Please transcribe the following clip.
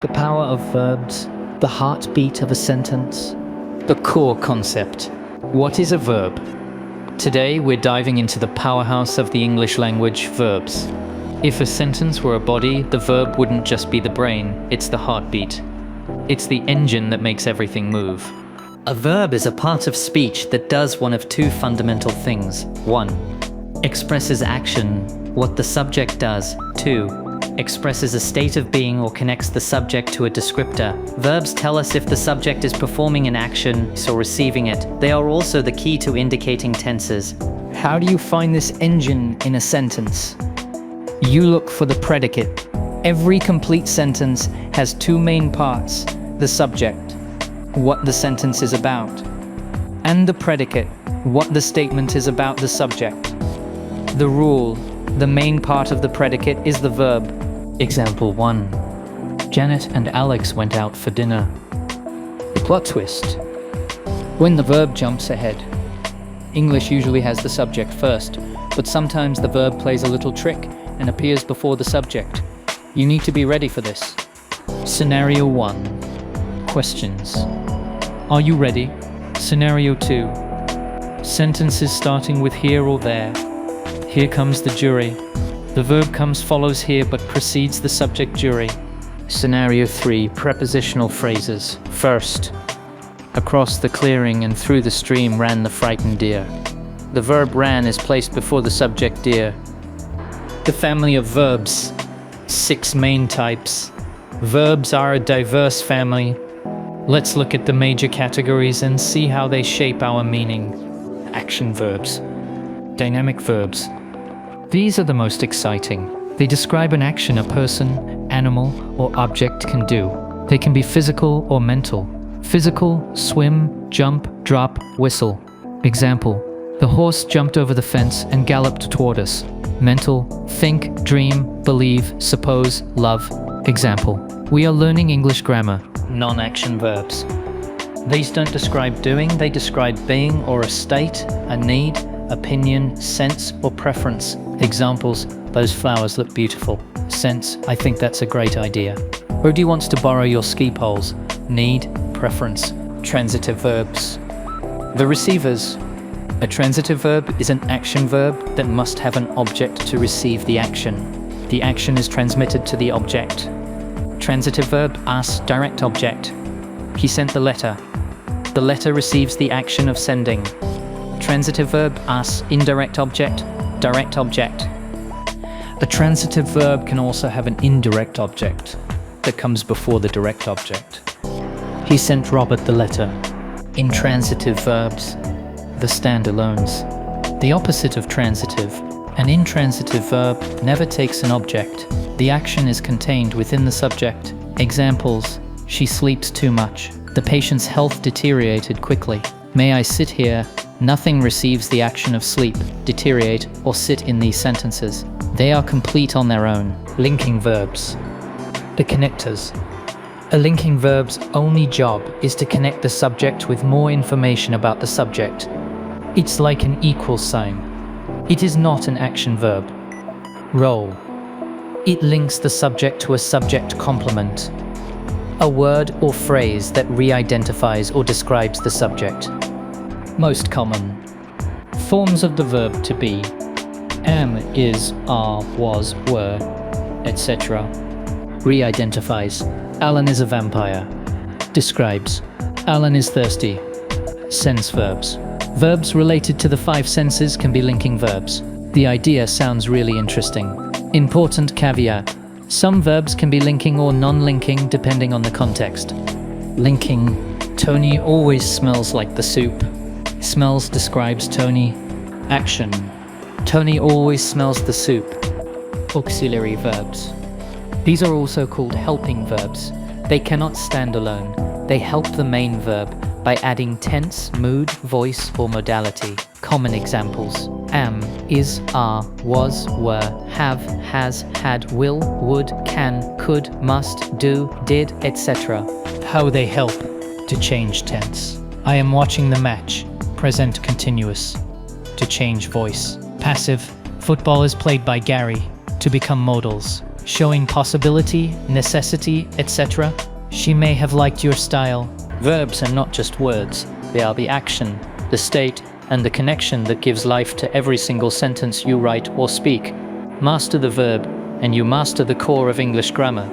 The power of verbs, the heartbeat of a sentence, the core concept. What is a verb? Today we're diving into the powerhouse of the English language, verbs. If a sentence were a body, the verb wouldn't just be the brain, it's the heartbeat. It's the engine that makes everything move. A verb is a part of speech that does one of two fundamental things. 1. Expresses action, what the subject does. 2. Expresses a state of being or connects the subject to a descriptor. Verbs tell us if the subject is performing an action or receiving it. They are also the key to indicating tenses. How do you find this engine in a sentence? You look for the predicate. Every complete sentence has two main parts: the subject, what the sentence is about, and the predicate, what the statement is about the subject. The rule: the main part of the predicate is the verb. Example 1. Janet and Alex went out for dinner. Plot twist: when the verb jumps ahead. English usually has the subject first, but sometimes the verb plays a little trick and appears before the subject. You need to be ready for this. Scenario 1. Questions. Are you ready? Scenario 2. Sentences starting with here or there. Here comes the jury. The verb comes, follows here, but precedes the subject jury. Scenario 3. Prepositional phrases. First. Across the clearing and through the stream ran the frightened deer. The verb ran is placed before the subject deer. The family of verbs. 6 main types. Verbs are a diverse family. Let's look at the major categories and see how they shape our meaning. Action verbs. Dynamic verbs. These are the most exciting. They describe an action a person, animal, or object can do. They can be physical or mental. Physical: swim, jump, drop, whistle. Example: the horse jumped over the fence and galloped toward us. Mental: think, dream, believe, suppose, love. Example: we are learning English grammar. Non-action verbs. These don't describe doing, they describe being or a state, a need, opinion, sense, or preference. Examples: those flowers look beautiful. Sense: I think that's a great idea. Rudy wants to borrow your ski poles. Need, preference. Transitive verbs. The receivers. A transitive verb is an action verb that must have an object to receive the action. The action is transmitted to the object. Transitive verb asks direct object. He sent the letter. The letter receives the action of sending. Transitive verb asks indirect object, direct object. A transitive verb can also have an indirect object that comes before the direct object. He sent Robert the letter. Intransitive verbs. The standalones. The opposite of transitive. An intransitive verb never takes an object. The action is contained within the subject. Examples: she sleeps too much. The patient's health deteriorated quickly. May I sit here? Nothing receives the action of sleep, deteriorate, or sit in these sentences. They are complete on their own. Linking verbs. The connectors. A linking verb's only job is to connect the subject with more information about the subject. It's like an equal sign. It is not an action verb. Role. It links the subject to a subject complement. A word or phrase that re-identifies or describes the subject. Most common. Forms of the verb to be: am, is, are, was, were, etc. Re-identifies: Alan is a vampire. Describes: Alan is thirsty. Sense verbs. Verbs related to the 5 senses can be linking verbs. The idea sounds really interesting. Important caveat: some verbs can be linking or non-linking depending on the context. Linking: Tony always smells like the soup. Smells describes Tony. Action: Tony always smells the soup. Auxiliary verbs. These are also called helping verbs. They cannot stand alone. They help the main verb by adding tense, mood, voice, or modality. Common examples: am, is, are, was, were, have, has, had, will, would, can, could, must, do, did, etc. How they help: to change tense. I am watching the match. Present continuous. To change voice. Passive: football is played by Gary. To become modals. showing possibility, necessity, etc. She may have liked your style. Verbs are not just words. They are the action, the state, and the connection that gives life to every single sentence you write or speak. Master the verb, and you master the core of English grammar.